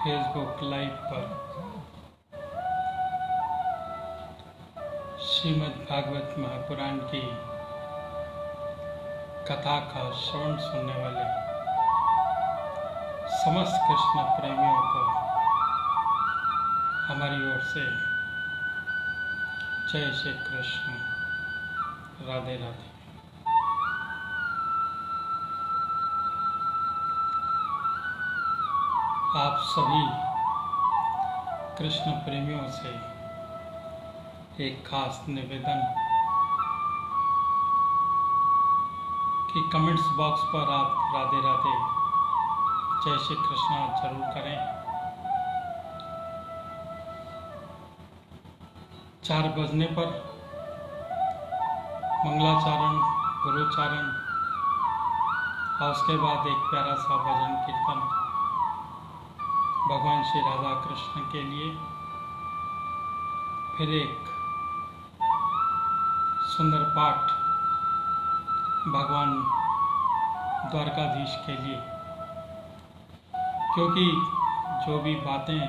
Facebook live पर श्रीमद् भागवत महापुराण की कथा का श्रवण सुनने वाले समस्त कृष्ण प्रेमियों को हमारी ओर से जय श्री कृष्ण, राधे राधे। आप सभी कृष्ण प्रेमियों से एक खास निवेदन कि कमेंट्स बॉक्स पर आप राधे राधे जय श्री कृष्ण जरूर करें। 4 बजने पर मंगलाचरण, गुरुचरण और उसके बाद एक प्यारा सा भजन कीर्तन भगवान श्री राधा कृष्ण के लिए, फिर एक सुंदर पाठ भगवान द्वारकाधीश के लिए, क्योंकि जो भी बातें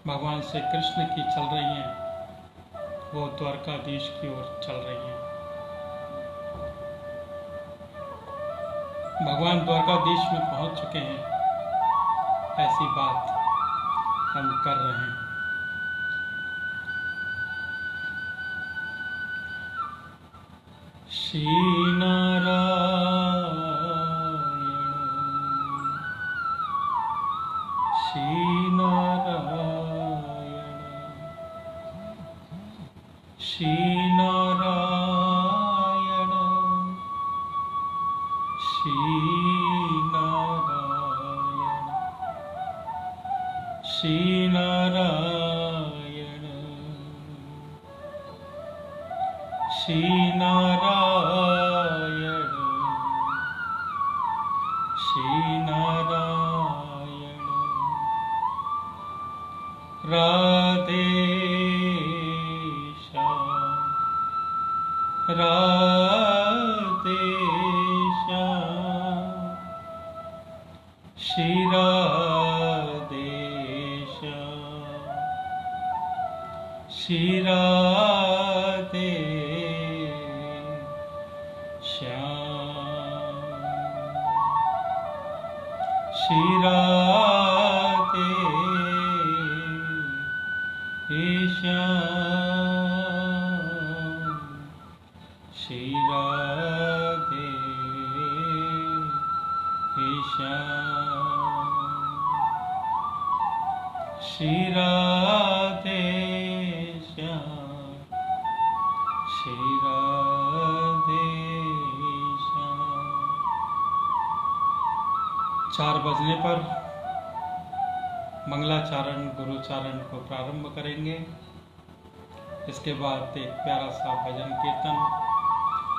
भगवान श्री कृष्ण की चल रही हैं वो द्वारकाधीश की ओर चल रही हैं। भगवान द्वारकाधीश में पहुंच चुके हैं, ऐसी बात हम कर रहे हैं। श्री नारायण श्री नारायण श्री नारायण श्री श्री नारायण श्री नारायण श्री नारायण। राधे श्याम राधे श्याम श्री राधे श्री राधे श्याम श्री राधे श्याम श्री राधे श्याम श्री राधे श्याम श्री राधे श्याम। 4 बजने पर मंगलाचरण, गुरुचरण को प्रारंभ करेंगे। इसके बाद एक प्यारा सा भजन कीर्तन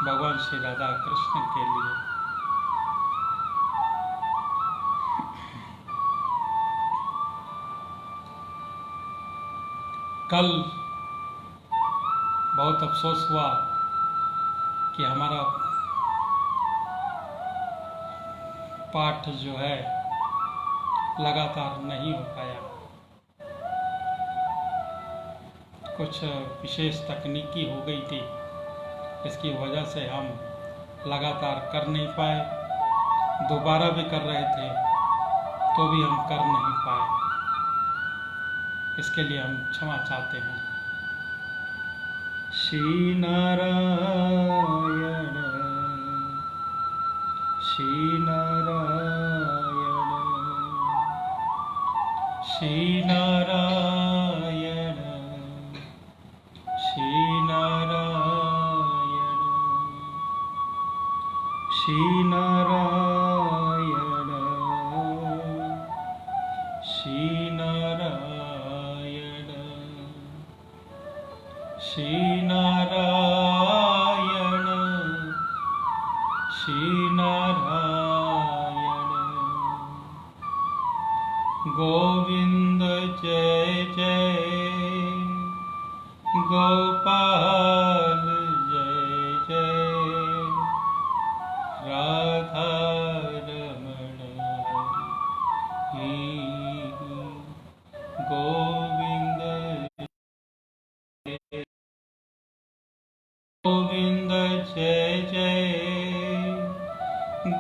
भगवान श्री राधा कृष्ण के लिए। कल बहुत अफसोस हुआ कि हमारा पाठ जो है लगातार नहीं हो पाया। कुछ विशेष तकनीकी हो गई थी, इसकी वजह से हम लगातार कर नहीं पाए। दोबारा भी कर रहे थे तो भी हम कर नहीं पाए। इसके लिए हम क्षमा चाहते हैं। श्री नारायण श्री नारायण श्री नारायण श्री नारायण श्री नारायण श्री नारायण श्री नारायण श्री नारायण। गोविंद जय जय गोपाल जय जय राधा रमण ही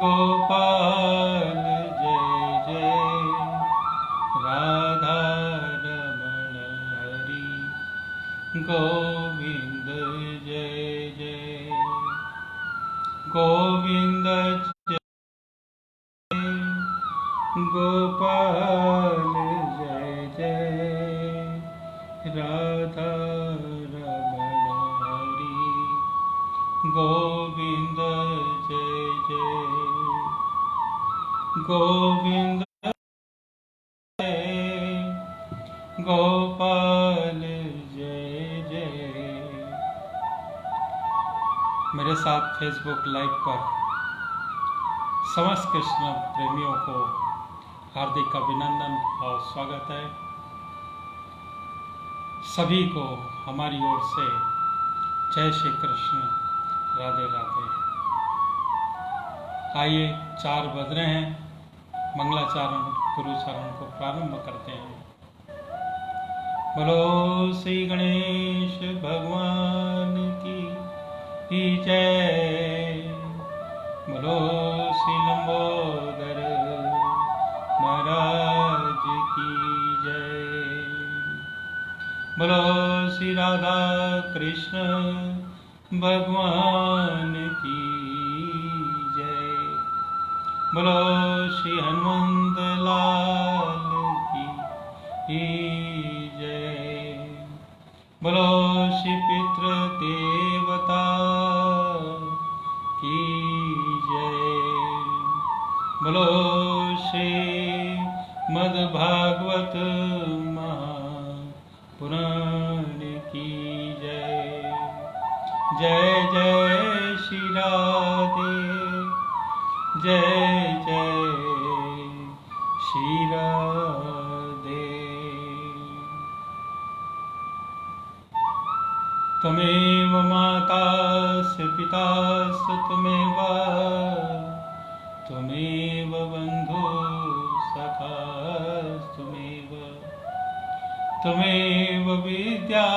गोपाल जय जय राधा रमण हरि गोविंद जय जय गोविंद जय गोपाल जय जय राधा रमण हरि गोविंद जय जय गोविंद जय गोपाल जय जय। मेरे साथ फेसबुक लाइव पर समस्त कृष्ण प्रेमियों को हार्दिक अभिनंदन और स्वागत है। सभी को हमारी ओर से जय श्री कृष्ण, राधे राधे। आइए 4 बज रहे हैं, मंगलाचरण गुरुचरण को प्रारंभ करते हैं। बोलो श्री गणेश भगवान की जय, बोलो श्री लंबोदर महाराज की जय, बोलो श्री राधा कृष्ण भगवान की जय, बोलो श्री हनुमंत लाल की जय, बोलो श्री पितृ देवता की जय, बोलो श्री मद्भागवत महापुराण की जय, जय जय श्री राधे, जय जय श्री राधे। त्वमेव मातास्य पितास्य त्वमेव, त्वमेव बन्धु सखा त्वमेव, त्वमेव विद्या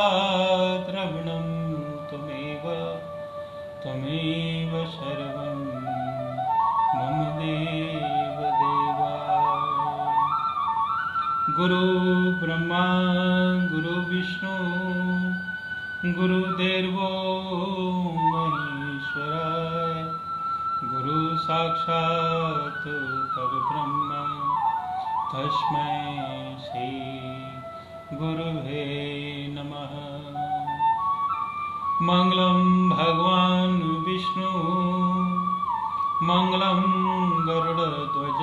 द्रविणं त्वमेव, त्वमेव सर्वं मम देव देवा। गुरु ब्रह्मा गुरु विष्णु गुरुदेवो महेश्वराय, गुरु साक्षात् परब्रह्म तस्मै श्री गुरुवे नमः। मंगलम भगवान विष्णु मंगलम गरुड़ध्वज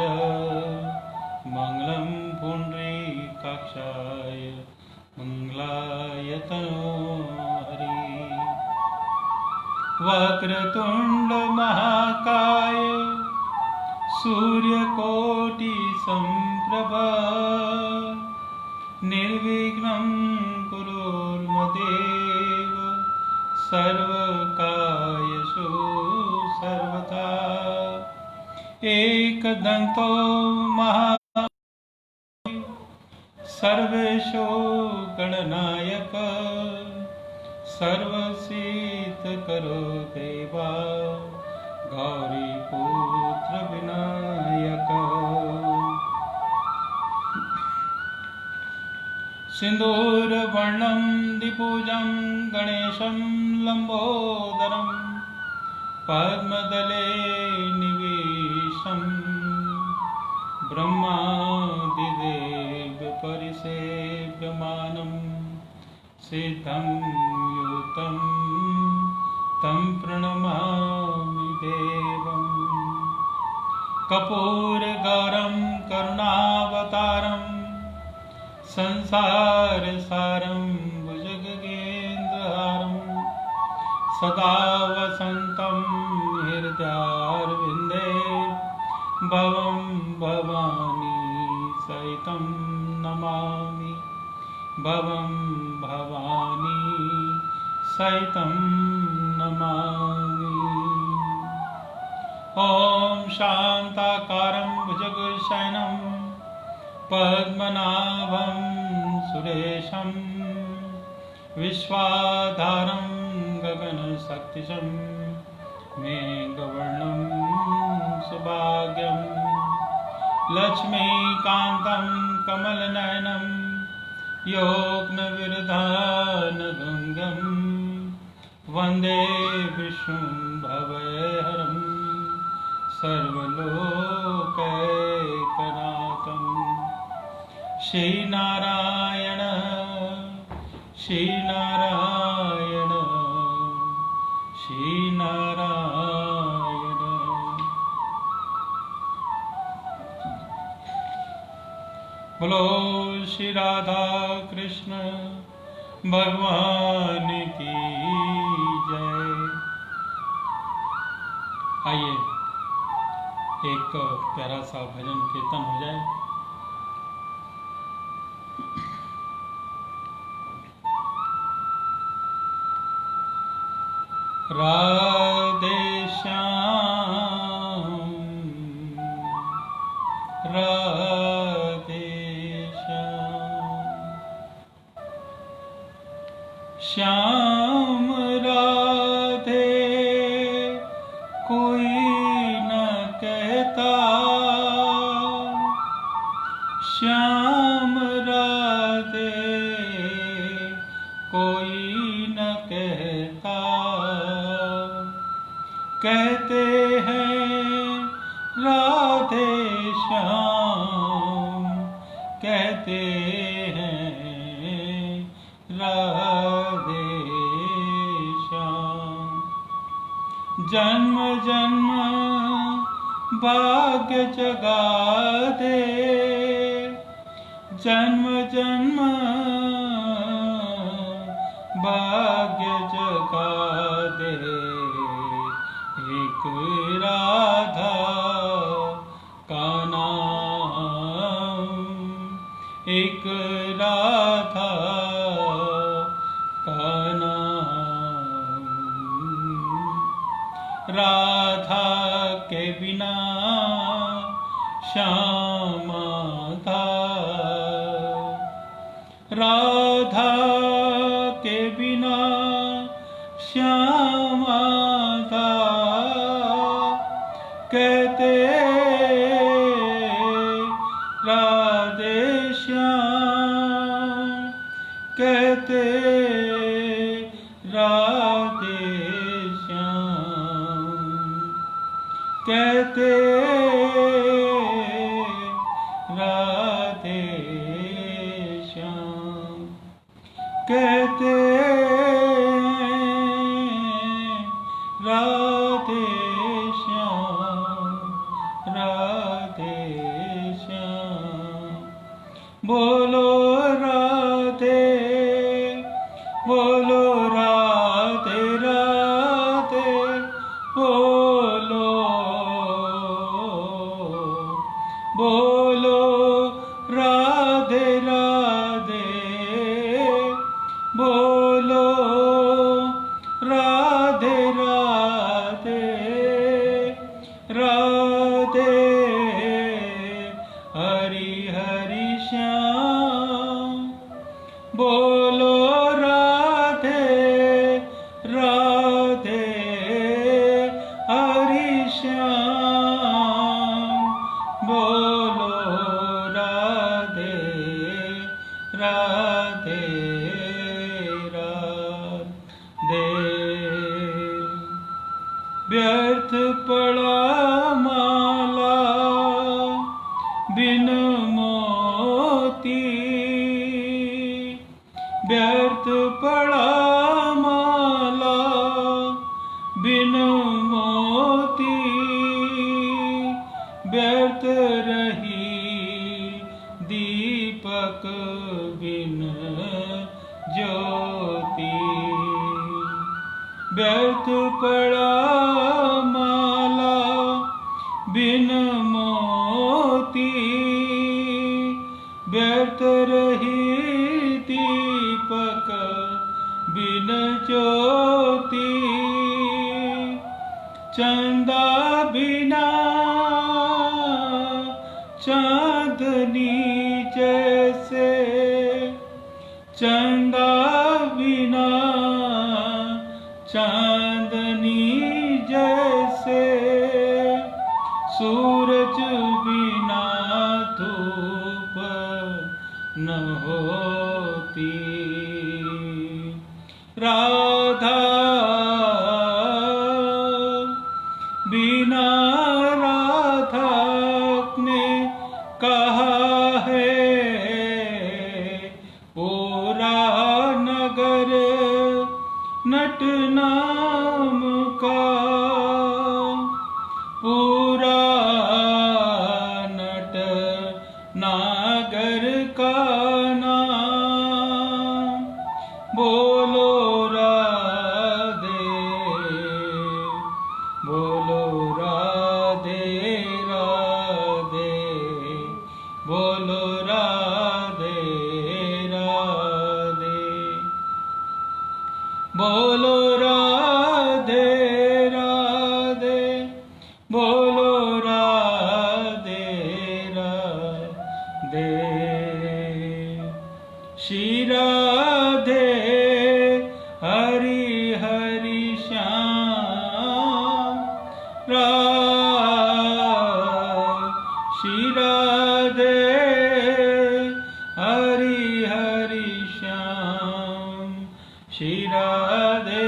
मंगलम पुंडरीकाक्षाय मंगलाय तनोहरि। वक्रतुंड महाकाय सूर्यकोटि संप्रभा, निर्विघ्नं कुरुर्मदेव सर्वकार्येषु सर्वदा। एकदन्तो महा सर्वेषु गणनायक, सर्वसिद्धकरो देवा गौरीपुत्र विनायक। सिन्दूरवर्णं दिपूजं गणेशं लम्बोदरं, पद्मदले निवेशं ब्रह्मादिदेव परिसेव्यमानं, सिद्धं युतं तं प्रणमामि देवम्। कपूरगौरं करुणावतारं, संसारसारं भुजगेन्द्रहारं, सदा वसन्तं हृदयारविन्दे, भवं भवानी सहितं नमामि, भवं भवानी सहितं नमामि। ॐ शान्ताकारं भुजगशयनं पद्मनाभं सुरेशं, विश्वाधारं गगनसदृशं मेघवर्णं सुभाग्यं लक्ष्मीकान्तं कमलनयनं योगनविरधानगङ्गं वन्दे विष्णुं भवहरं सर्वलोकैकनाथं। श्रीनारायण श्रीनारायण श्रीनारायण। बोलो श्री राधा कृष्ण भगवान की जय। आइए एक प्यारा सा भजन कीर्तन हो जाए। राधे श्याम राधे श्याम राधे कोई न कहता, श्याम राधे कोई न कहता। कहते हैं राधे श्याम, कहते हैं राधे श्याम। जन्म जन्म भाग्य जगा दे, जन्म जन्म भाग्य जगा दे। एक राधा का नाम, एक राधा का नाम। राधा के बिना श्याम था, राधा के बिना श्याम था। कहते राधे श्याम, कहते राधे श्याम, कहते राधे श्याम, कहते राधे श्याम राधे श्याम। बोलो राधे बोलो राधे राधे बोलो, बोलो राधे राधे बोलो, राधे राधे राधे हरि हरि श्याम। बोलो राधे राधे हरि श्याम। बोलो राधे राधे राधे। व्यर्थ पड़ा माला बिन मोती, व्यर्थ पड़ा माला बिन मोती। व्यर्थ रही दीपक बिन ज्योति। व्यर्थ पड़ा माला बिन मोती। व्यर्थ रही दीपक बिन ज्योति। चंदा बिना चांदनी जैसे, चंदा बिना चांदनी जैसे। मूर्ति राधा बिना राधा ने कहा है पूरा नगर नट नाम का पूरा नट नागर का नाम बोलो राधे बोलो राधे राधे बोलो राधे राधे बोलो राधे राधे बोलो राधे राधे श्री राधे हरि हरि श्याम श्री राधे हरि हरि श्याम श्री राधे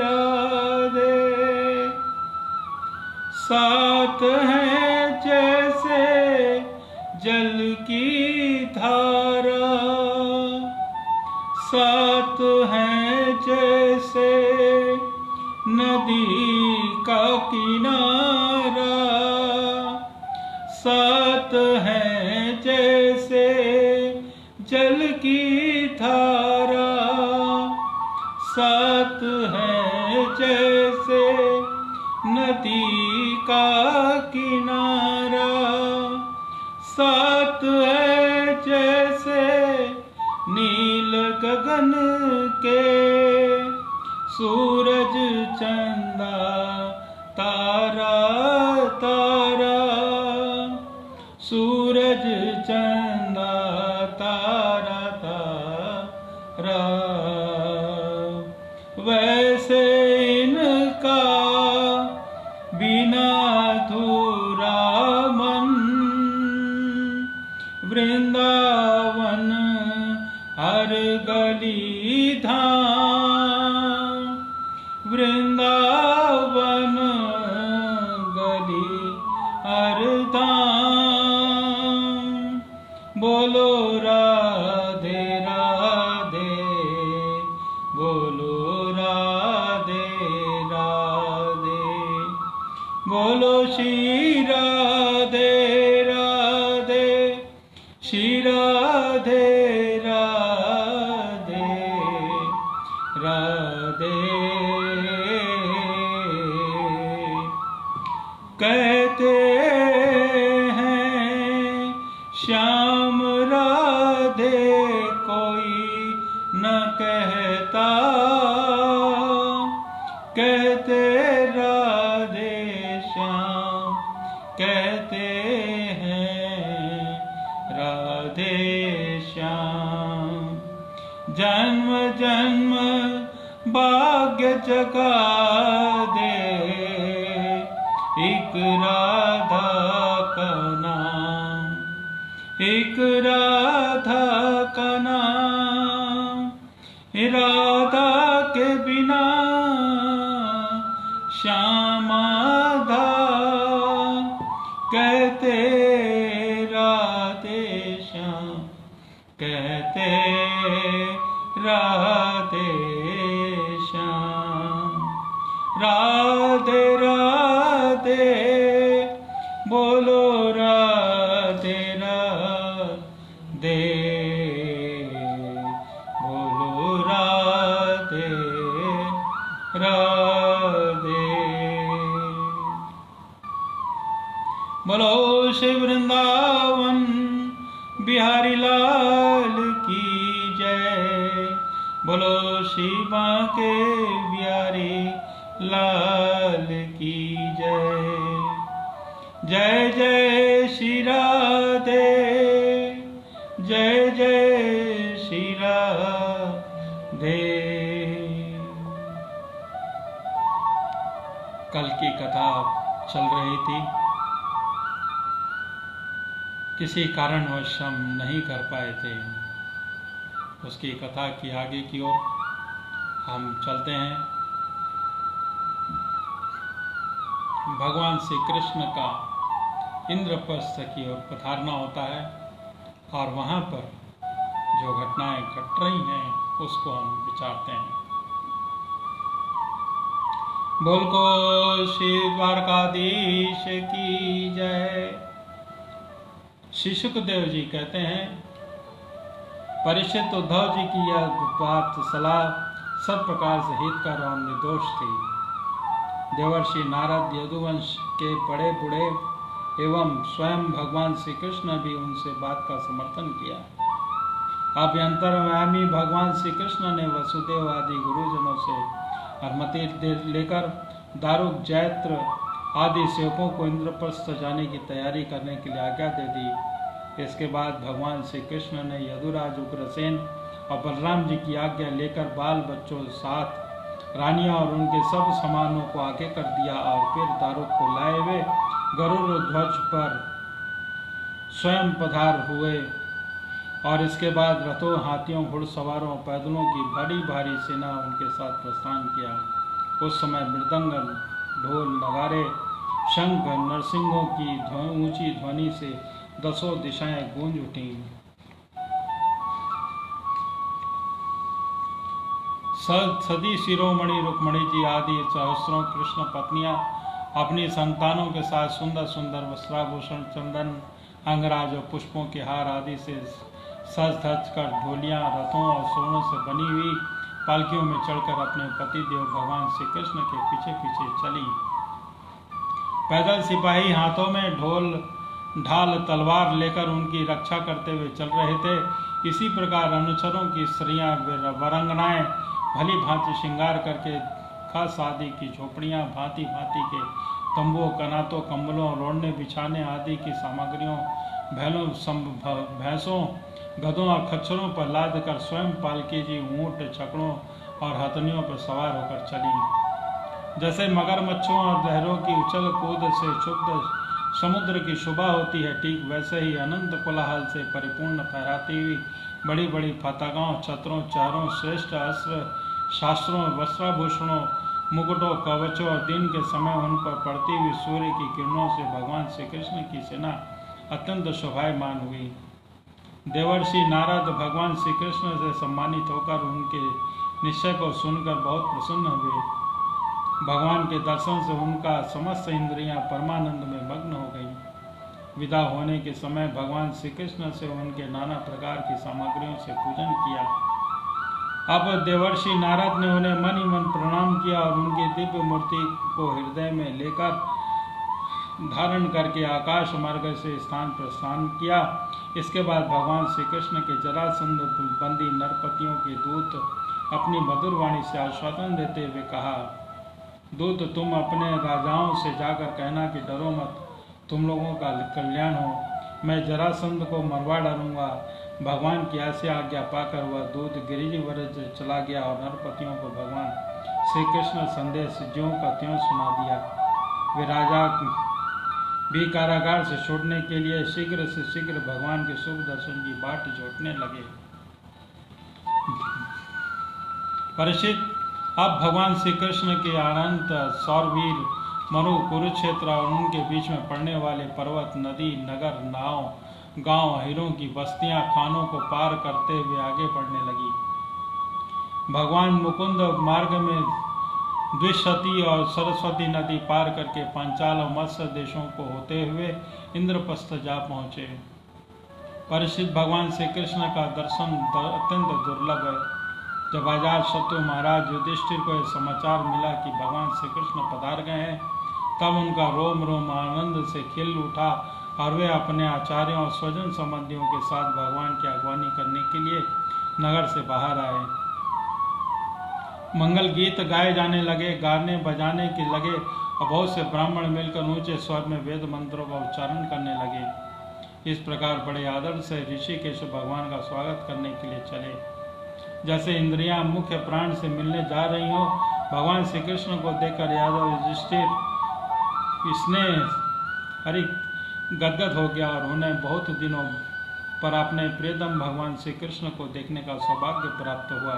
राधे साथ हैं जैसे जल की धारा साथ हैं जैसे नदी का किनारा साथ हैं जैसे जल की धारा साथ हैं जैसे नदी का किनारा साथ है जैसे नील गगन के सूरज चंदा तारा तारा सूरज चंदा तारा तारा वैसे इनका बिना अधूरा मन वृंदावन हर गली धाम वृंदावन गली हर धाम बोलो राधे राधे बोलो राधे राधे बोलो श्री राधे राधे श्री राधे राधे राधे कहते हैं श्याम राधे कोई न कहता कहते राधे श्याम कहते हैं राधे श्याम जन्म जन्म भाग्य जगा दे एक राधा का नाम एक राधा का नाम राधा के बिना श्यामाधा कहते राधे श्याम कहते राधे श्याम राधे राधे बोलो राधे राधे बोलो राधे राधे बोलो श्री वृंदावन बिहारी लाल की जय बोलो श्री बांके बिहारी लाल की जय जय जय श्री राधे जय जय श्री राधे। कल की कथा चल रही थी, किसी कारणवश हम नहीं कर पाए थे। उसकी कथा की आगे की ओर हम चलते हैं। भगवान श्री कृष्ण का इंद्रप्रस्थ की ओर पधारना होता है और वहाँ पर जो घटनाएं घट रही हैं उसको हम विचारते हैं। बोल को श्री द्वारकाधीश की जय। श्री सुखदेव जी कहते हैं, परीक्षित उद्धव जी की यह बात सलाह सब प्रकार से हितकर और निर्दोष थी। देवर्षि नारद, यदुवंश के बड़े बूढ़े एवं स्वयं भगवान श्री कृष्ण भी उनसे बात का समर्थन किया। अभ्यंतरयामी भगवान श्री कृष्ण ने वसुदेव आदि गुरुजनों से अनुमति लेकर दारुक, जैत्र आदि सेवकों को इंद्रप्रस्थ जाने की तैयारी करने के लिए आज्ञा दे दी। इसके बाद भगवान श्री कृष्ण ने यदुराज, उग्रसेन और बलराम जी की आज्ञा लेकर बाल बच्चों साथ रानियां और उनके सब सामानों को आगे कर दिया और फिर दारुक को लाए हुए गरुड़ ध्वज पर स्वयं पधार हुए और इसके बाद रथों, हाथियों, घुड़सवारों, पैदलों की बड़ी भारी सेना उनके साथ प्रस्थान किया। उस समय मृदंग, ढोल, नगारे, शंख, नरसिंहों की ऊंची ध्वनि से दसों दिशाएं गूंज उठी। सदी शिरोमणि रुक्मणी जी आदि सहस्रों कृष्ण पत्नियां अपनी संतानों के साथ सुंदर सुंदर वस्त्राभूषण, चंदन, अंगराज और पुष्पों के हार आदि से सज धज कर ढोलियां, रथों और सोनों से बनी हुई पालकियों में चढ़कर अपने पतिदेव भगवान श्री कृष्ण के पीछे पीछे चली। पैदल सिपाही हाथों में ढोल, ढाल, तलवार लेकर उनकी रक्षा करते हुए चल रहे थे। इसी प्रकार अनुचरों की स्त्रियां, वरंगनाएं भली भांति श्रृंगार करके खस आदि की झोपड़ियां, भांति भांति के तंबुओं, कनातों, कंबलों, रोड़ने बिछाने आदि की सामग्रियों, भैंसों, गधों और खच्चरों पर लाद कर स्वयं पालकी जी ऊंट, छकड़ों और हथनियों पर सवार होकर चली। जैसे मगरमच्छों और लहरों की उछल कूद से क्षुब्ध समुद्र की शोभा होती है, ठीक वैसे ही अनंत कोलाहल से परिपूर्ण फहराती हुई बड़ी बड़ी पताकाओं, छत्रों, चारों श्रेष्ठ अस्त्र शास्त्रों, वस्त्राभूषणों, मुकुटों, कवचों और दिन के समय उन पर पड़ती हुई सूर्य की किरणों से भगवान श्री कृष्ण की सेना अत्यंत शोभायमान हुई। देवर्षि नारद भगवान श्री कृष्ण से सम्मानित होकर उनके निश्चय को सुनकर बहुत प्रसन्न हुए। भगवान के दर्शन से उनका समस्त इंद्रियां परमानंद में मग्न हो गईं। विदा होने के समय भगवान श्री कृष्ण से उनके नाना प्रकार की सामग्रियों से पूजन किया। अब देवर्षि नारद ने उन्हें मन ही मन प्रणाम किया और उनकी दिव्य मूर्ति को हृदय में लेकर धारण करके आकाश मार्ग से स्थान प्रस्थान किया। इसके बाद भगवान श्री कृष्ण के जरासंध बंदी नरपतियों के दूत अपनी मधुर वाणी से आश्वासन देते हुए कहा, दूत, तुम अपने राजाओं से जाकर कहना कि डरो मत, तुम लोगों का कल्याण हो। मैं जरासंध को मरवा डालूंगा। भगवान की ऐसी आज्ञा पाकर वह दूत गिरिवरज चला गया और नरपतियों को भगवान श्री कृष्ण संदेश ज्यों का त्यों सुना दिया। वे राजा भी कारागार से छोड़ने के लिए शीघ्र से शीघ्र भगवान के शुभ दर्शन की बाट जोटने लगे। परीक्षित, अब भगवान श्री कृष्ण के अनंत सौरवीर, मरु, कुरुक्षेत्र और उनके बीच में पड़ने वाले पर्वत, नदी, नगर, नाव, गांव, हीरों की बस्तियां, खानों को पार करते हुए आगे बढ़ने लगी। भगवान मुकुंद मार्ग में द्विशती और सरस्वती नदी पार करके पांचाल और मत्स्य देशों को होते हुए इंद्रप्रस्थ जा पहुंचे। परीक्षित, भगवान श्री कृष्ण का दर्शन अत्यंत दुर्लभ है। जब आजाद शत्रु महाराज युधिष्ठिर को यह समाचार मिला कि भगवान श्री कृष्ण पधार गए हैं, तब उनका रोम रोम आनंद से खिल उठा और वे अपने आचार्यों और स्वजन संबंधियों के साथ भगवान की अगवानी करने के लिए नगर से बाहर आए। मंगल गीत गाए जाने लगे, गाने बजाने के लगे और बहुत से ब्राह्मण मिलकर ऊंचे स्वर में वेद मंत्रों का उच्चारण करने लगे। इस प्रकार बड़े आदर से ऋषिकेश भगवान का स्वागत करने के लिए चले। जैसे इंद्रियां मुख्य प्राण से मिलने जा रही हो, भगवान श्री कृष्ण को देखकर यादव युधिष्ठिर इसने हरि गदगद हो गया और उन्हें बहुत दिनों पर अपने प्रियतम भगवान श्री कृष्ण को देखने का सौभाग्य प्राप्त हुआ,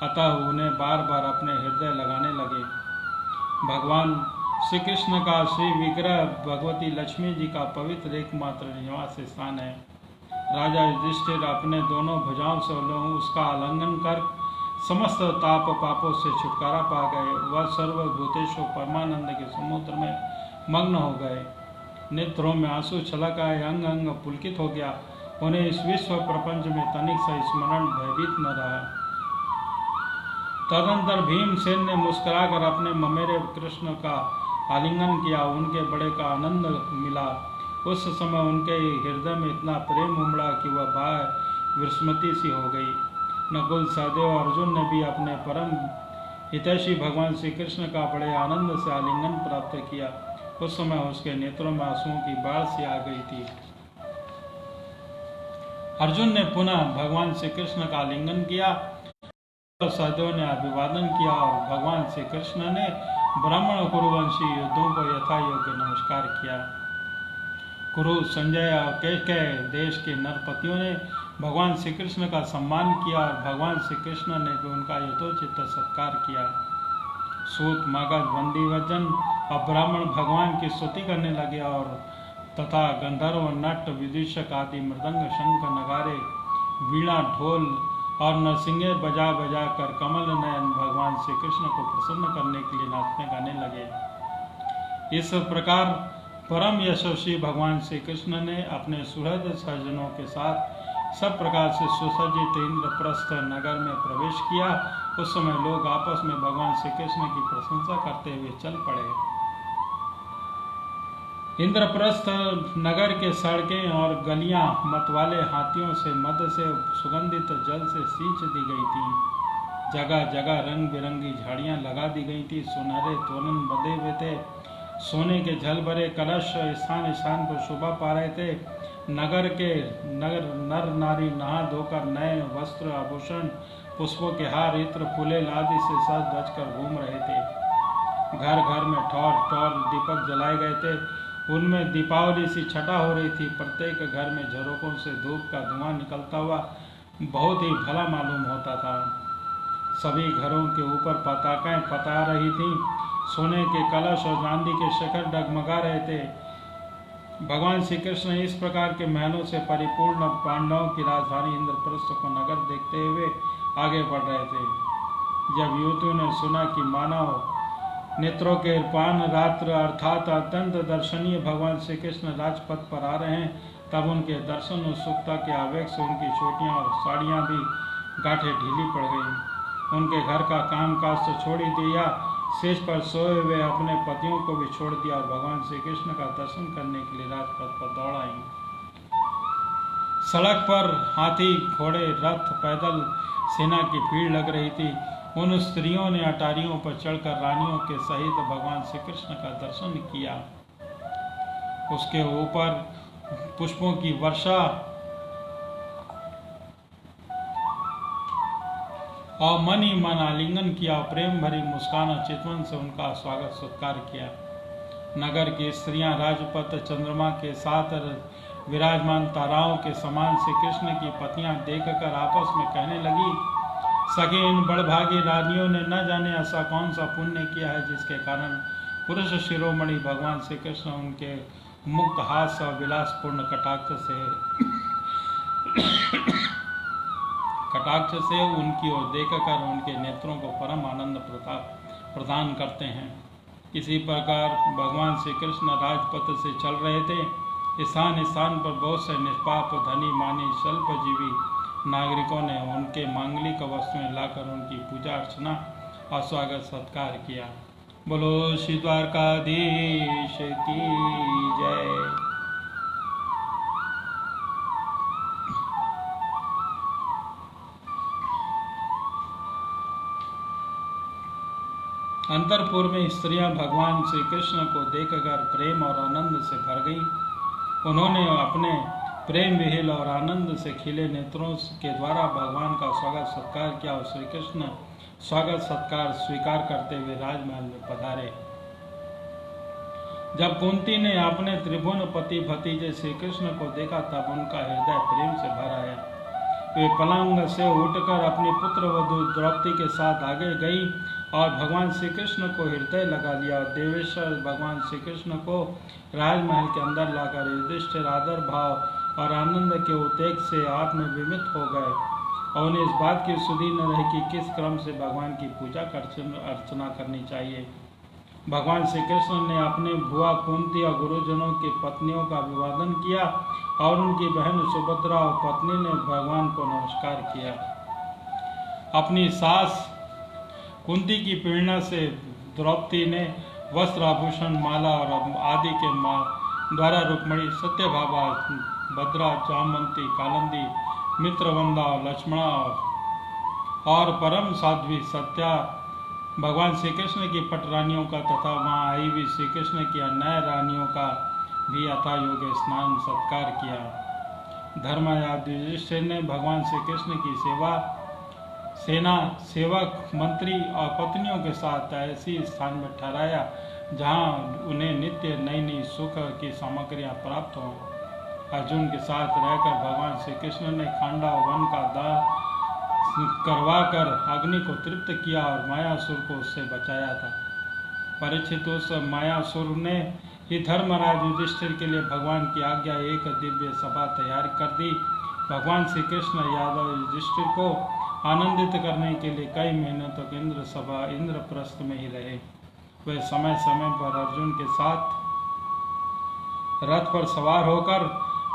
अतः उन्हें बार बार अपने हृदय लगाने लगे। भगवान श्री कृष्ण का श्री विग्रह भगवती लक्ष्मी जी का पवित्र एकमात्र निवास स्थान है। राजा युधिष्ठिर अपने दोनों भुजाओं से उसका आलिंगन कर समस्त ताप पापों से छुटकारा पा गए। वह सर्वभूतेषु परमानंद के समुद्र में मग्न हो गए। नेत्रों में आंसू छलक आए, अंग अंग पुलकित हो गया। उन्हें इस विश्व प्रपंच में तनिक सा स्मरण भयभीत न रहा। तदंतर भीमसेन ने मुस्कुराकर अपने ममेरे कृष्ण का आलिंगन किया। उनके बड़े का आनंद मिला। उस समय उनके हृदय में इतना प्रेम उमड़ा कि वह बाह्य विस्मृति सी हो गई। नकुल, सहदेव, अर्जुन ने भी अपने परम हितैषी भगवान श्री कृष्ण का बड़े आनंद से आलिंगन प्राप्त किया। उस समय उसके नेत्रों में आंसुओं की बाढ़ सी आ गई थी। अर्जुन ने पुनः भगवान श्री कृष्ण का आलिंगन किया। सहदेव ने अभिवादन किया और भगवान श्री कृष्ण ने ब्राह्मण कुरुवंशी युद्धों को यथा योग्य नमस्कार किया। कुरु, संजय और कैकेय देश के नरपतियों ने भगवान श्री कृष्ण का सम्मान किया और भगवान श्री कृष्ण ने भी उनका यथोचित सत्कार किया। सूत, मगध, बंदीवजन और ब्राह्मण भगवान की स्तुति करने लगे और तथा गंधर्व, नट, विदूषक आदि मृदंग, शंख, नगारे, वीणा, ढोल और नरसिंगे बजा बजा कर कमल नयन भगवान श्री कृष्ण को प्रसन्न करने के लिए नाचने गाने लगे। इस प्रकार परम यशस्वी भगवान श्री कृष्ण ने अपने सुहृद सज्जनों के साथ सब प्रकार से सुसज्जित इंद्रप्रस्थ नगर में प्रवेश किया। उस समय लोग आपस में भगवान श्री कृष्ण की प्रशंसा करते हुए चल पड़े। इंद्रप्रस्थ नगर के सड़कें और गलियां मतवाले हाथियों से मद से सुगंधित जल से सींच दी गई थी। जगह जगह रंग बिरंगी झाड़ियां लगा दी गई थी। सुनहरे तोरण बंधे हुए थे। सोने के जल भरे कलश स्थान स्थान पर शोभा पा रहे थे। नगर के नर नारी नहा धोकर नए वस्त्र, आभूषण, पुष्पों के हार, इत्र, फूलेल आदि से सज धज कर घूम रहे थे। घर घर में ठौर ठौर दीपक जलाए गए थे। उनमें दीपावली सी छटा हो रही थी। प्रत्येक घर में झरोकों से धूप का धुआं निकलता हुआ बहुत ही भला मालूम होता था। सभी घरों के ऊपर पताकाएं पता रही थीं। सोने के कलश और चांदी के शिखर डगमगा रहे थे। भगवान श्री कृष्ण इस प्रकार के महलों से परिपूर्ण पांडवों की राजधानी इंद्रप्रस्थ को नगर देखते हुए आगे बढ़ रहे थे। जब युवतियों ने सुना कि मानव नेत्रों के पान रात्र अर्थात अत्यंत दर्शनीय भगवान श्री कृष्ण राजपथ पर आ रहे हैं, तब उनके दर्शन उत्सुकता के आवेग से उनकी चोटियां और साड़ियां भी गांठें ढीली पड़ गईं। उनके घर का कामकाज तो छोड़ ही दिया, शेष पर सोए हुए अपने पतियों को भी छोड़ दिया और भगवान श्री कृष्ण का दर्शन करने के लिए राजपथ पर दौड़ आई। सड़क पर हाथी, घोड़े, रथ, पैदल सेना की भीड़ लग रही थी। उन स्त्रियों ने अटारियों पर चढ़कर रानियों के सहित भगवान श्री कृष्ण का दर्शन किया। उसके ऊपर पुष्पों की वर्षा और मन ही मन आलिंगन किया। प्रेम भरी मुस्कान और चितवन से उनका स्वागत सत्कार किया। नगर की स्त्रियां राजपथ चंद्रमा के साथ विराजमान ताराओं के समान श्री कृष्ण की पतियां देखकर आपस में कहने लगी, सगे इन बड़भागी रानियों ने न जाने ऐसा कौन सा पुण्य किया है जिसके कारण पुरुष शिरोमणि भगवान श्री कृष्ण उनके मुक्त हास्य और विलासपूर्ण कटाक्ष से उनकी ओर देखकर उनके नेत्रों को परम आनंद प्रदान करते हैं। इसी प्रकार भगवान श्री कृष्ण राजपथ से चल रहे थे। स्थान स्थान पर बहुत से निष्पाप, धनी, मानी, स्वल्पजीवी नागरिकों ने उनके मांगलिक वस्तुएं लाकर उनकी पूजा अर्चना और स्वागत सत्कार किया। बोलो श्री द्वारकाधीश की जय। अंतरपुर में स्त्रियां भगवान श्री कृष्ण को देखकर प्रेम और आनंद से भर गईं। उन्होंने अपने प्रेम विहिल और आनंद से खिले नेत्रों के द्वारा भगवान का स्वागत सत्कार किया और श्री कृष्ण स्वागत सत्कार स्वीकार करते हुए राजमहल में पधारे। जब कुंती ने अपने त्रिभुवनपति भतीजे श्री कृष्ण को देखा तब उनका हृदय प्रेम से भर आया। वे पलंग से उठकर अपनी पुत्र वधू द्रौपदी के साथ आगे गई और भगवान श्री कृष्ण को हृदय लगा लिया और देवेश्वर भगवान श्री कृष्ण को राजमहल के अंदर लाकर युधिष्ठिर आदर भाव और आनंद के उद्वेग से आत्मविमित हो गए और उन्हें इस बात की सुधि न रही कि किस क्रम से भगवान की पूजा अर्चना करनी चाहिए। भगवान श्री कृष्ण ने अपने बुआ कुंती और गुरुजनों की पत्नियों का अभिवादन किया और उनकी बहन सुभद्रा और पत्नी ने भगवान को नमस्कार किया। अपनी सास कुंती की प्रेरणा से द्रौपदी ने वस्त्र आभूषण माला और आदि के द्वारा रुक्मणी सत्यभामा भद्रा जामवंती कालिंदी मित्रवंदा लक्ष्मणा और परम साध्वी सत्या भगवान श्री कृष्ण की पट रानियों का तथा वहाँ आई हुई श्री कृष्ण की अन्य रानियों का भी यथायोग्य स्नान सत्कार किया। धर्मराज युधिष्ठिर ने भगवान श्री कृष्ण की सेना सेवक मंत्री और पत्नियों के साथ ऐसी स्थान में ठहराया जहाँ उन्हें नित्य नई नई सुख की सामग्रियाँ प्राप्त हों। अर्जुन के साथ रहकर भगवान श्री कृष्ण ने खांडा वन का दाह करवा कर अग्नि को तृप्त किया और मायासुर को उससे बचाया था। परीक्षित उस मायासुर ने ही धर्मराज युधिष्ठिर के लिए भगवान की आज्ञा एक दिव्य सभा तैयार कर दी। भगवान श्री कृष्ण यादव युधिष्ठिर को आनंदित करने के लिए कई महीनों तक इंद्रप्रस्थ में ही रहे। वे समय समय पर अर्जुन के साथ रथ पर सवार होकर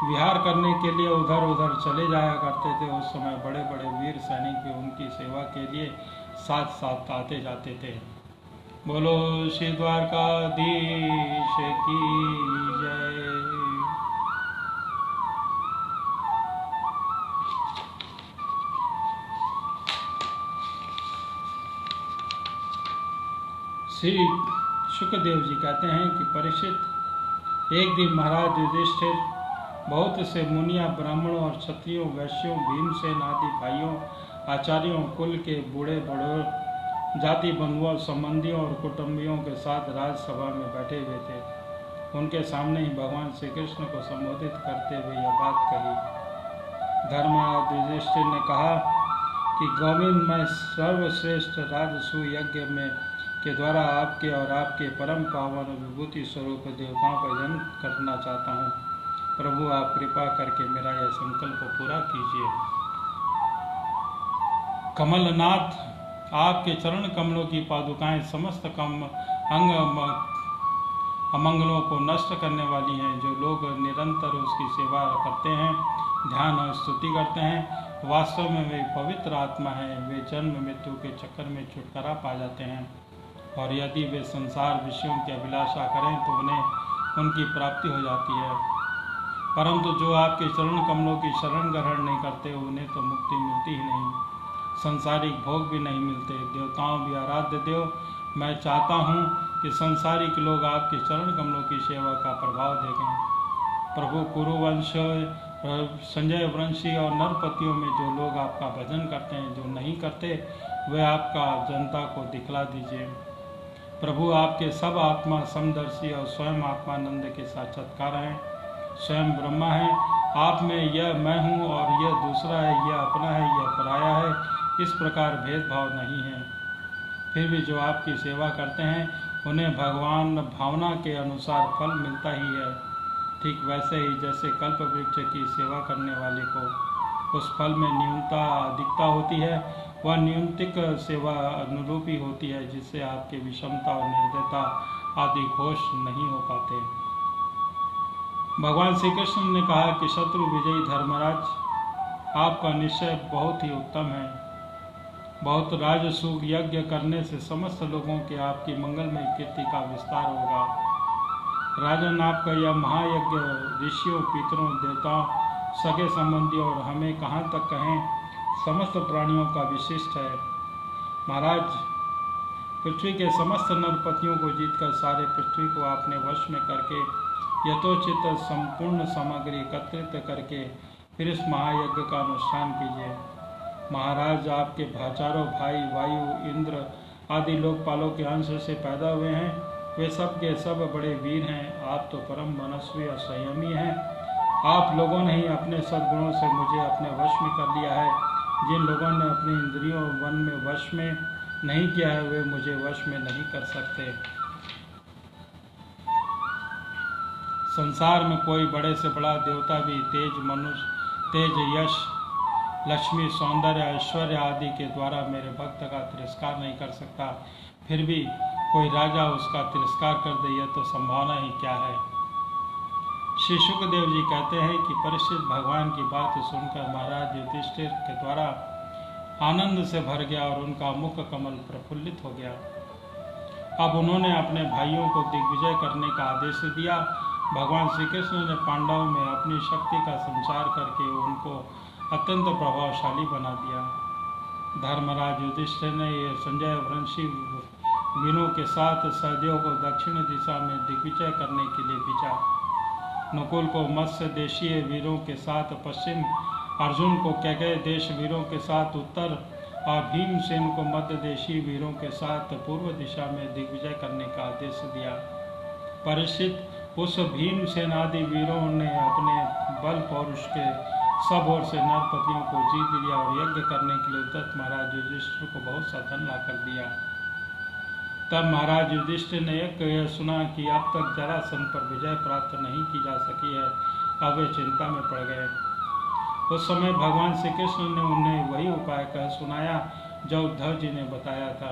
विहार करने के लिए उधर उधर चले जाया करते थे। उस समय बड़े बड़े वीर सैनिक भी उनकी सेवा के लिए साथ साथ आते जाते थे। बोलो श्री द्वारकाधीश की जय। श्री शुकदेव जी कहते हैं कि परीक्षित, एक दिन महाराज युधिष्ठिर बहुत से मुनिया ब्राह्मणों और क्षत्रियों वैश्यों भीमसेन आदि भाइयों आचार्यों कुल के बूढ़े बड़ों जाति बंधुओं संबंधियों और कुटुंबियों के साथ राजसभा में बैठे हुए थे। उनके सामने ही भगवान श्री कृष्ण को संबोधित करते हुए यह बात कही। धर्मराज युधिष्ठिर ने कहा कि गोविंद, मैं सर्वश्रेष्ठ राजसूय यज्ञ में के द्वारा आपके और आपके परम पावन विभूति स्वरूप देवताओं का जन्म करना चाहता हूँ। प्रभु, आप कृपा करके मेरा यह संकल्प पूरा कीजिए। कमलनाथ, आपके चरण कमलों की पादुकाएं समस्त अमंगलों को नष्ट करने वाली हैं। जो लोग निरंतर उसकी सेवा करते हैं, ध्यान और स्तुति करते हैं, वास्तव में वे पवित्र आत्मा हैं। वे जन्म मृत्यु के चक्कर में छुटकारा पा जाते हैं और यदि वे संसार विषयों की अभिलाषा करें तो उन्हें उनकी प्राप्ति हो जाती है। परंतु जो आपके चरण कमलों की शरण ग्रहण नहीं करते, उन्हें तो मुक्ति मिलती ही नहीं, संसारिक भोग भी नहीं मिलते। देवताओं भी आराध्य देव, मैं चाहता हूँ कि संसारिक लोग आपके चरण कमलों की सेवा का प्रभाव देखें। प्रभु, कुरुवंश, संजय वंशी और नरपतियों में जो लोग आपका भजन करते हैं, जो नहीं करते, वे आपका जनता को दिखला दीजिए। प्रभु, आपके सब आत्मा समदर्शी और स्वयं आत्मानंद के साक्षात्कार हैं। स्वयं ब्रह्मा है। आप में यह मैं हूँ और यह दूसरा है, यह अपना है, यह पराया है, इस प्रकार भेदभाव नहीं है। फिर भी जो आपकी सेवा करते हैं उन्हें भगवान भावना के अनुसार फल मिलता ही है। ठीक वैसे ही जैसे कल्प वृक्ष की सेवा करने वाले को उस फल में न्यूनता अधिकता होती है, वह न्यूनतिक सेवा अनुरूपी होती है, जिससे आपके विषमता और निर्दयता आदि घोष नहीं हो पाते। भगवान श्री कृष्ण ने कहा कि शत्रु विजयी धर्मराज, आपका निश्चय बहुत ही उत्तम है। बहुत राजसूय यज्ञ करने से समस्त लोगों के आपकी मंगलमय कीर्ति का विस्तार होगा। राजन, आपका यह महायज्ञ ऋषियों, पितरों, देवताओं, सगे संबंधियों और हमें कहाँ तक कहें समस्त प्राणियों का विशिष्ट है। महाराज, पृथ्वी के समस्त नरपतियों को जीतकर सारे पृथ्वी को आपने वश में करके यथोचित संपूर्ण सामग्री एकत्रित करके फिर इस महायज्ञ का अनुष्ठान कीजिए। महाराज, आपके चारों भाई वायु, इंद्र आदि लोकपालों के अंश से पैदा हुए हैं वे सब के सब बड़े वीर हैं। आप तो परम मनस्वी और संयमी हैं। आप लोगों ने ही अपने सद्गुणों से मुझे अपने वश में कर लिया है। जिन लोगों ने अपनी इंद्रियों मन में वश में नहीं किया है, वे मुझे वश में नहीं कर सकते। संसार में कोई बड़े से बड़ा देवता भी तेज मनुष्य, तेज, यश, लक्ष्मी, सौंदर्य, ऐश्वर्य आदि के द्वारा मेरे भक्त का तिरस्कार नहीं कर सकता। फिर भी कोई राजा उसका तिरस्कार कर दे, यह तो संभावना ही क्या है। श्री शुकदेव जी कहते हैं कि परीक्षित भगवान की बात सुनकर महाराज युधिष्ठिर के द्वारा आनंद से भर गया और उनका मुख कमल प्रफुल्लित हो गया। अब उन्होंने अपने भाइयों को दिग्विजय करने का आदेश दिया। भगवान श्री कृष्ण ने पांडवों में अपनी शक्ति का संचार करके उनको अत्यंत प्रभावशाली बना दिया। धर्मराज युधिष्ठिर ने ये संजय वंशी वीरों के साथ सहदेव को दक्षिण दिशा में दिग्विजय करने के लिए भेजा। नकुल को मत्स्य देशीय वीरों के साथ पश्चिम, अर्जुन को कैकेय देश वीरों के साथ उत्तर और भीमसेन को मध्य देशीय वीरों के साथ पूर्व दिशा में दिग्विजय करने का आदेश दिया। परीक्षित उस भीमसेन आदि वीरों ने अपने बल पौरुष के सब ओर से नरपतियों को जीत लिया और यज्ञ करने के लिए उद्धत महाराज युधिष्ठिर को बहुत सा धन ला कर दिया। तब महाराज युधिष्ठिर ने यह सुना कि अब तक जरासंध पर विजय प्राप्त नहीं की जा सकी है। अब वे चिंता में पड़ गए। उस समय भगवान श्री कृष्ण ने उन्हें वही उपाय कह सुनाया जो उद्धव जी ने बताया था।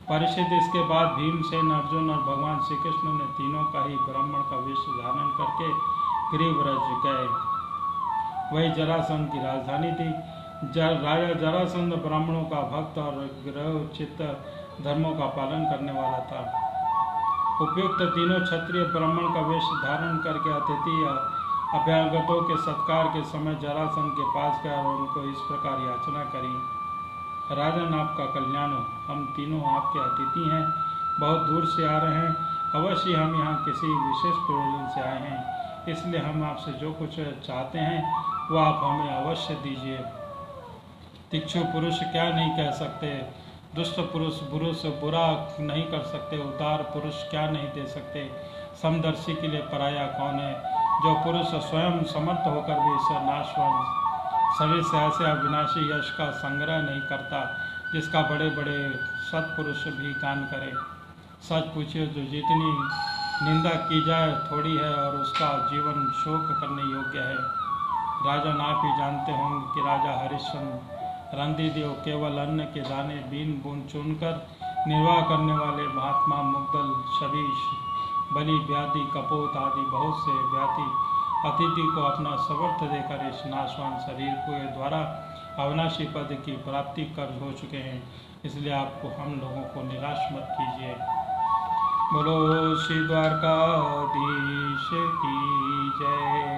परीक्षित इसके बाद भीमसेन, अर्जुन और भगवान श्री कृष्ण ने तीनों का ही ब्राह्मण का वेश धारण करके गिरिव्रज गए। वही जरासंध की राजधानी थी। राजा जरासंध ब्राह्मणों का भक्त और ग्रहोचित धर्मों का पालन करने वाला था। उपयुक्त तीनों क्षत्रिय ब्राह्मण का वेश धारण करके अतिथि अभ्यागतों के सत्कार के समय जरासंध के पास गया और उनको इस प्रकार याचना करी। राजन, आपका कल्याण हो। हम तीनों आपके अतिथि हैं, बहुत दूर से आ रहे हैं। अवश्य हम यहाँ किसी विशेष प्रयोजन से आए हैं, इसलिए हम आपसे जो कुछ चाहते हैं वो आप हमें अवश्य दीजिए। तिक्षु पुरुष क्या नहीं कह सकते, दुष्ट पुरुष बुरे से बुरा नहीं कर सकते, उदार पुरुष क्या नहीं दे सकते। समदर्शी के लिए पराया कौन है। जो पुरुष स्वयं समर्थ होकर भी इस नाशवान शरीर से ऐसे अविनाशी यश का संग्रह नहीं करता जिसका बड़े बड़े सत्पुरुष भी गान करें। सच पूछिए, जो जितनी निंदा की जाए थोड़ी है और उसका जीवन शोक करने योग्य है। राजन, आप ही जानते होंगे कि राजा हरिश्चंद्र रंतिदेव केवल अन्न के दाने बीन बूंद चुनकर निर्वाह करने वाले महात्मा मुग्धल, शबीश, बलि, व्याधि, कपोत आदि बहुत से व्याधि अतिथि को अपना समर्थ देकर इस नाशवान शरीर के द्वारा अविनाशी पद की प्राप्ति कर हो चुके हैं। इसलिए आपको हम लोगों को निराश मत कीजिए। बोलो श्री द्वारकाधीश की जय।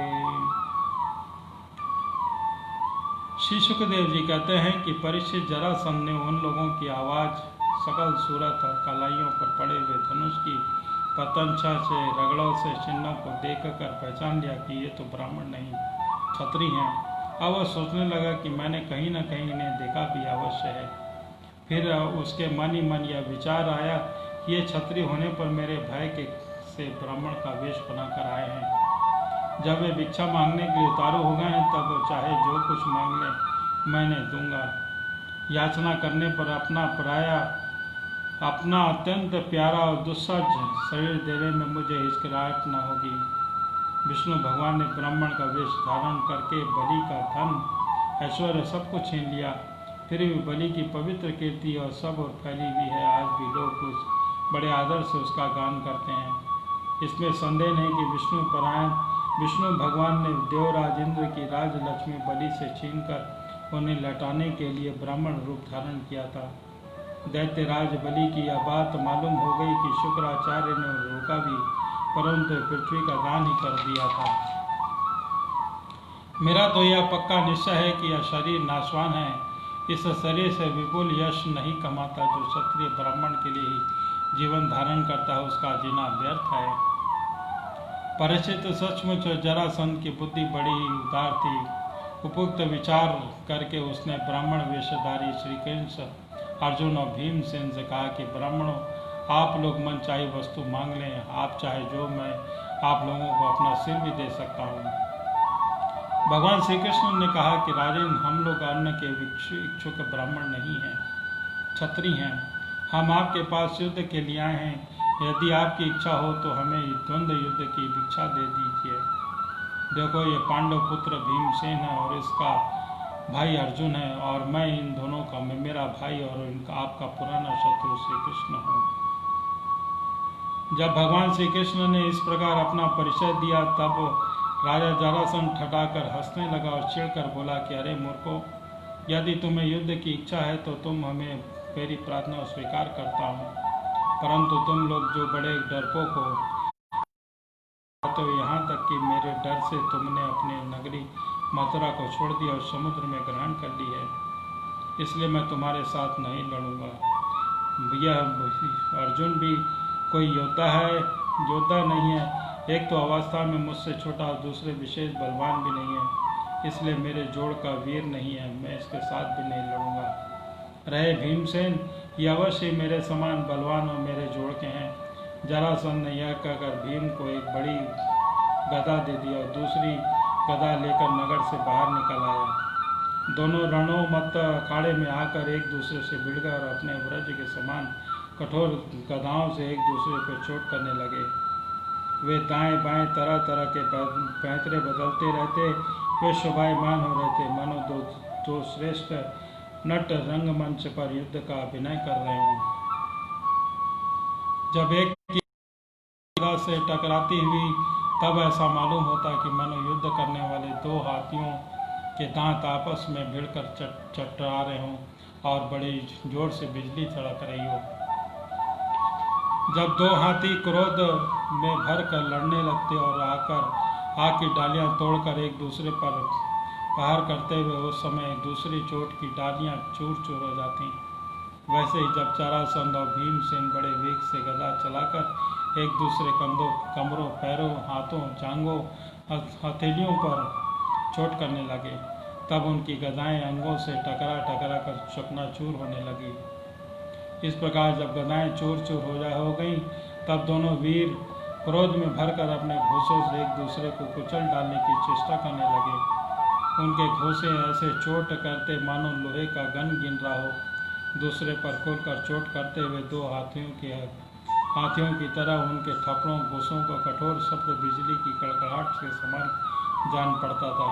श्री सुखदेव जी कहते हैं कि परीक्षित जरासंध ने उन लोगों की आवाज़, सकल सूरत और कलाइयों पर पड़े हुए धनुष की पतंछा से, रगड़ों से चिन्हों को देखकर पहचान लिया कि ये तो ब्राह्मण नहीं, क्षत्रिय हैं। अब वह सोचने लगा कि मैंने कहीं न कहीं इन्हें देखा भी अवश्य है। फिर उसके मन ही मन यह विचार आया कि ये क्षत्रिय होने पर मेरे भय के से ब्राह्मण का वेश बनाकर आए हैं। जब वे भिक्षा मांगने के लिए उतारू हो गए हैं, तब चाहे जो कुछ मांग ले मैंने दूंगा। याचना करने पर अपना अत्यंत प्यारा और दुस्सज शरीर देने में मुझे हिचकिचाहट न होगी। विष्णु भगवान ने ब्राह्मण का वेश धारण करके बलि का धन, ऐश्वर्य सब कुछ छीन लिया। फिर भी बलि की पवित्र कीर्ति और सब और फैली हुई है। आज भी लोग उस बड़े आदर से उसका गान करते हैं। इसमें संदेह नहीं कि विष्णु भगवान ने देवराज इंद्र की राजलक्ष्मी बलि से छीनकर उन्हें लौटाने के लिए ब्राह्मण रूप धारण किया था। दैत्यराज बलि की यह बात मालूम हो गई कि शुक्राचार्य ने रोका भी, परंतु पृथ्वी का दान ही कर दिया था। मेरा तो यह पक्का निश्चय है कि यह शरीर नाशवान है। इस शरीर से विपुल यश नहीं कमाता। जो क्षत्रिय ब्राह्मण के लिए ही जीवन धारण करता है, उसका जीना व्यर्थ है। परीक्षित सचमुच जरासंध की बुद्धि बड़ी ही उदार थी। उपयुक्त विचार करके उसने ब्राह्मण वेशधारी श्री कृष्ण, अर्जुन और भीमसेन से कहा कि ब्राह्मणों, आप लोग मन चाहे वस्तु मांग लें, आप चाहे जो, मैं आप लोगों को अपना सिर भी दे सकता हूँ। भगवान श्री कृष्ण ने कहा कि राजन, हम लोग अन्न के इच्छुक ब्राह्मण नहीं हैं, क्षत्रिय हैं। हम आपके पास युद्ध के लिए आए हैं। यदि आपकी इच्छा हो तो हमें द्वंद्व युद्ध की भिक्षा दे दीजिए। देखो, ये पांडव पुत्र भीमसेन है और इसका भाई अर्जुन है, और मैं इन दोनों का, मैं मेरा भाई और इनका आपका पुराना शत्रु श्री कृष्ण हूँ। जब भगवान श्री कृष्ण ने इस प्रकार अपना परिचय दिया, तब राजा जरासंध ठठाकर हंसने लगा और चिढ़कर बोला कि अरे मूर्खो, यदि तुम्हें युद्ध की इच्छा है तो तुम हमें मेरी प्रार्थना स्वीकार करता हूँ, परंतु तुम लोग जो बड़े डरपोक हो, तो यहाँ तक कि मेरे डर से तुमने अपने नगरी मथुरा को छोड़ दिया और समुद्र में ग्रहण कर ली है, इसलिए मैं तुम्हारे साथ नहीं लड़ूंगा। यह अर्जुन भी कोई योद्धा नहीं है, एक तो अवस्था में मुझसे छोटा और दूसरे विशेष बलवान भी नहीं है, इसलिए मेरे जोड़ का वीर नहीं है, मैं इसके साथ भी नहीं लड़ूंगा। रहे भीमसेन, ये अवश्य मेरे समान बलवान और मेरे जोड़ के हैं। जरासंध ने यह कहकर भीम को एक बड़ी गदा दे दी और दूसरी गदा लेकर नगर से बाहर निकल आया। दोनों रणोमत्त अखाड़े में आकर एक दूसरे से भिड़ गए और अपने वज्र के समान कठोर गदाओं से एक दूसरे को चोट करने लगे। वे दाएं बाएं तरह तरह के पैंतरे बदलते रहते, वे शोभायमान हो रहे थे, मानो दो श्रेष्ठ नट रंगमंच पर युद्ध का अभिनय कर रहे हों। जब एक की से टकराती हुई, तब ऐसा मालूम होता कि मानो युद्ध करने वाले दो हाथियों के दांत आपस में भिड़कर चटरा रहे हों और बड़ी जोर से बिजली तड़क रही हो। जब दो हाथी क्रोध में भर कर लड़ने लगते और आग की डालियां तोड़कर एक दूसरे पर प्रहार करते हुए, उस समय दूसरी चोट की डालियां चूर चूर हो जाती। वैसे ही जब जरासंध और भीमसेन बड़े वेग से गदा चलाकर एक दूसरे कंधों, कमरों, पैरों, हाथों, जांघों, हथेलियों पर चोट करने लगे, तब उनकी गदाएं अंगों से टकरा कर चकनाचूर होने लगी। इस प्रकार जब गदाएं चूर चूर हो गई, तब दोनों वीर क्रोध में भरकर अपने घोंसों से एक दूसरे को कुचल डालने की चेष्टा करने लगे। उनके घोंसे ऐसे चोट करते मानो लोहे का गन गिन रहा हो, दूसरे पर खुलकर चोट करते हुए दो हाथियों की तरह उनके थप्पड़ों घोंसों का कठोर शब्द बिजली की कड़कड़ाहट के समान जान पड़ता था।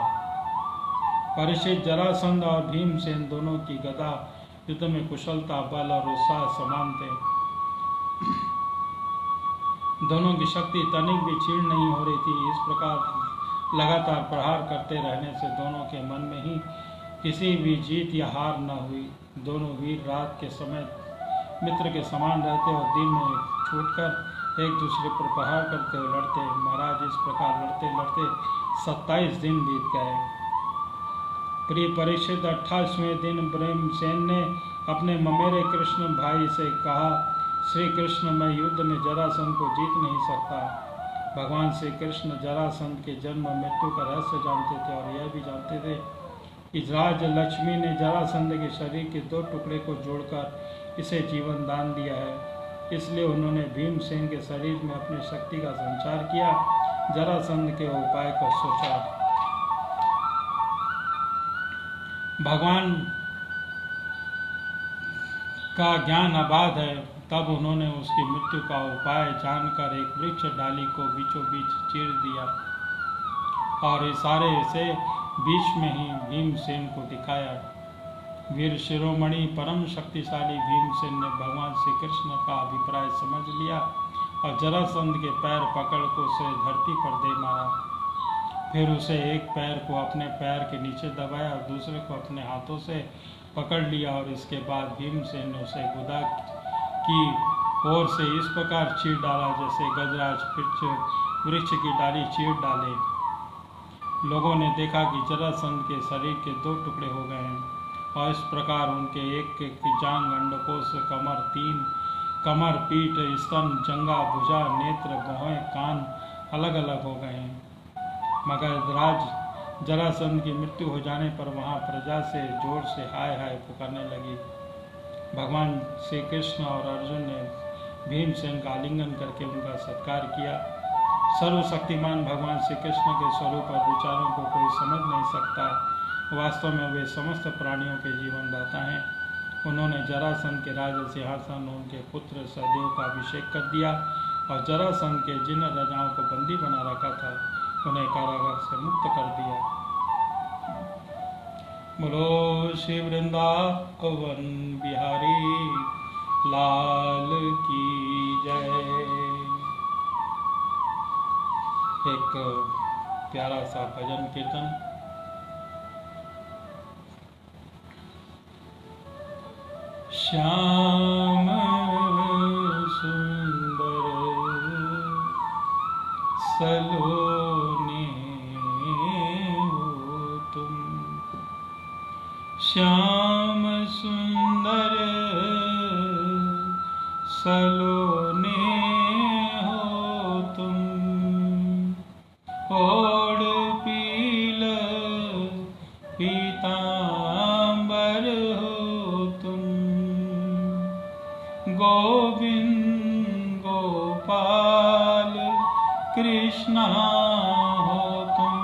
परिचित जरासंध और भीमसेन दोनों की गदा युद्ध में कुशलता, बल और उत्साह समान थे। दोनों की शक्ति तनिक भी क्षीण नहीं हो रही थी। इस प्रकार लगातार प्रहार करते रहने से दोनों के मन में ही किसी भी जीत या हार न हुई। दोनों वीर रात के समय मित्र के समान रहते और दिन में छूटकर एक दूसरे पर प्रहार करते हुए लड़ते। महाराज, इस प्रकार लड़ते लड़ते 27 दिन बीत गए। प्रिय परीक्षित, 28वें दिन भीमसेन ने अपने ममेरे कृष्ण भाई से कहा, श्री कृष्ण, मैं युद्ध में जरासंध को जीत नहीं सकता। भगवान श्री कृष्ण जरासंध के जन्म मृत्यु का रहस्य जानते थे और यह भी जानते थे कि राज लक्ष्मी ने जरासंध के शरीर के 2 टुकड़े को जोड़कर इसे जीवन दान दिया है। इसलिए उन्होंने भीमसेन के शरीर में अपनी शक्ति का संचार किया, जरासंध के उपाय को सोचा। भगवान का ज्ञान अबाध है, तब उन्होंने उसकी मृत्यु का उपाय जानकर एक वृक्ष डाली को बीचों बीच चीर दिया और इशारे से बीच में ही भीमसेन को दिखाया। वीर शिरोमणि परम शक्तिशाली भीमसेन ने भगवान श्री कृष्ण का अभिप्राय समझ लिया और जरासंध के पैर पकड़ को उसे धरती पर दे मारा। फिर उसे एक पैर को अपने पैर के नीचे दबाया और दूसरे को अपने हाथों से पकड़ लिया और इसके बाद भीमसेन ने उसे गुदा की ओर से इस प्रकार चीर डाला जैसे गजराज वृक्ष की डाली चीर डाले। लोगों ने देखा कि जरासंध के शरीर के 2 टुकड़े हो गए हैं और इस प्रकार उनके एक जांघ, अंडकोश, कमर, पीठ, स्तन, जंघा, भुजा, नेत्र, भौहें, कान अलग अलग हो गए हैं। मगर राज जरासंध की मृत्यु हो जाने पर वहाँ प्रजा से जोर से हाय हाय पुकारने लगी। भगवान श्री कृष्ण और अर्जुन ने भीमसेन का आलिंगन करके उनका सत्कार किया। सर्वशक्तिमान भगवान श्री कृष्ण के स्वरूप और विचारों को कोई समझ नहीं सकता। वास्तव में वे समस्त प्राणियों के जीवनदाता हैं। उन्होंने जरासंध के राज सिंहासन उनके पुत्र सहदेव का अभिषेक कर दिया और जरासंध के जिन राजाओं को बंदी बना रखा था उन्हें कारागार से मुक्त कर दिया। बोलो श्री वृंदावन बिहारी लाल की जय। एक प्यारा सा भजन कीर्तन। श्याम सुंदर सलोने हो तुम, श्याम सुंदर सलोने हो तुम, ओढ़ पील पीतांबर हो तुम, गोविंद गोपाल कृष्णा हो तुम,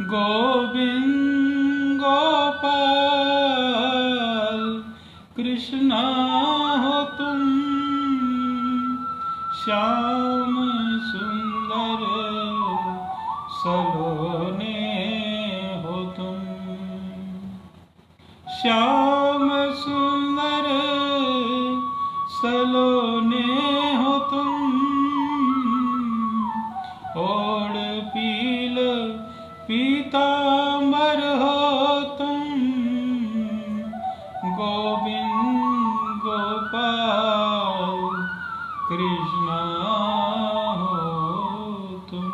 गोविंद गोपाल कृष्णा हो तुम, श्याम सुंदर सलोने हो तुम, श्याम सुंदर सलोने हो तुम, ओढ़ पील पीतांबर हो तुम, गोविंद गोपाल कृष्णा हो तुम,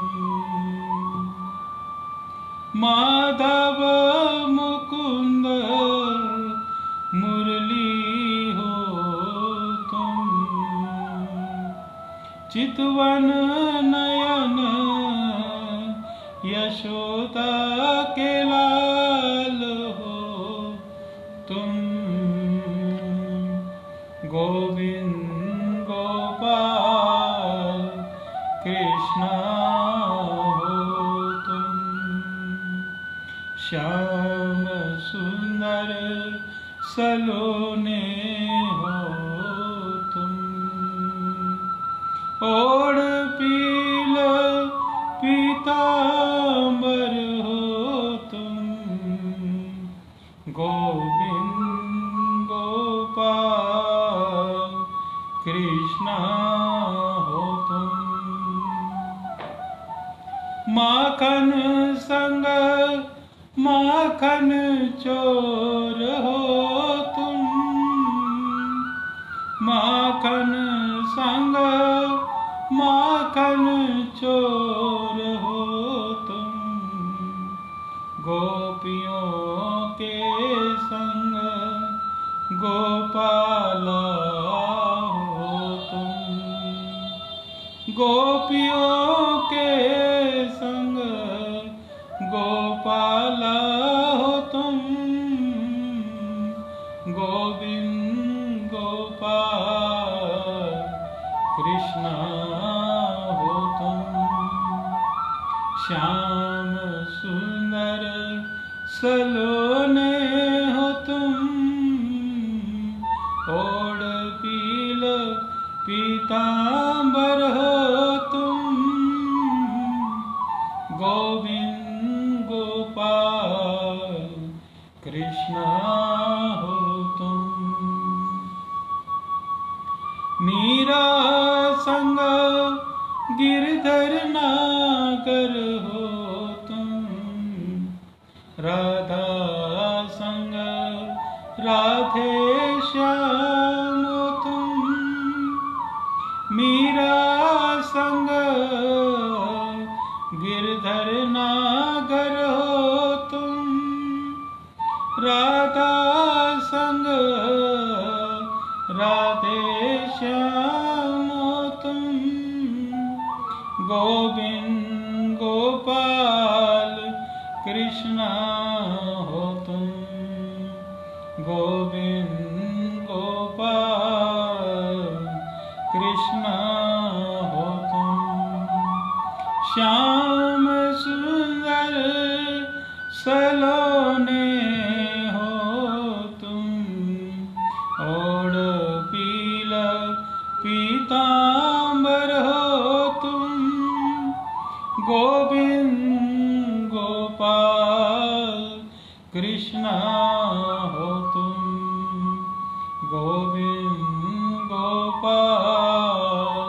माधव मुकुंद मुरली हो तुम, चितवन नयन यशोदा के लाल हो तुम, गोविंद गोपाल कृष्णा हो तुम, श्याम सुंदर सलोने हो तुम, ओढ़ पील पीतांबर हो तुम, गोविंद गोपाल कृष्णा हो तुम, माखन संग माखन चोर हो तुम, माखन संग माखन चोर हो तुम, गोपियों के संग गोपाला हो तुम, गोपियों के संग गोपाला हो तुम, गोविंद गोपाल कृष्णा हो तुम, श्याम सुंदर सलोने हो तुम, ओढ़ पील पीतांबर हो तुम, गोविंद गोपाल कृष्णा हो तुम, मीरा संग गिरधर नागर हो तुम, राधा संग राधे श्याम हो तुम, मीरा संग गिरधर नागर हो तुम, राधा संग राधे श्याम हो तुम, गोविंद गोपाल कृष्णा हो तुम, गोविंद गोपाल श्याम सुंदर सलोने हो तुम, ओढ़ पीला पीतांबर हो तुम, गोविंद गोपाल कृष्ण हो तुम, गोविंद गोपाल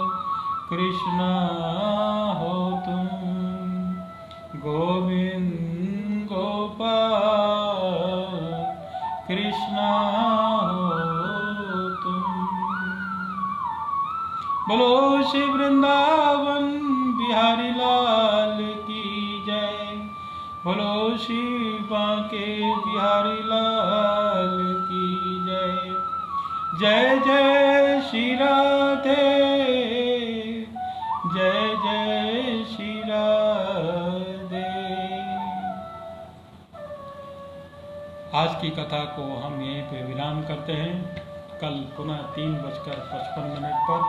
कृष्ण हो तुम, गोविंद गोपाल कृष्ण हो तुम। बोलो श्री वृंदावन बिहारी लाल की जय, बोलो श्री बांके बिहारी लाल की जय। जय जय श्री राधे, जय जय श्री राधे। आज की कथा को हम यहीं पे विराम करते हैं। कल पुनः 3:55 पर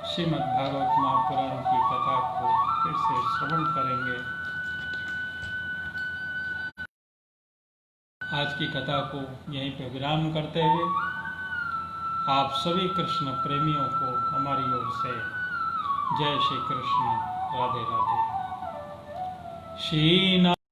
श्रीमद् भागवत महापुराण की कथा को फिर से श्रवण करेंगे। आज की कथा को यहीं पे विराम करते हुए आप सभी कृष्ण प्रेमियों को हमारी ओर से जय श्री कृष्ण, राधे राधे। श्री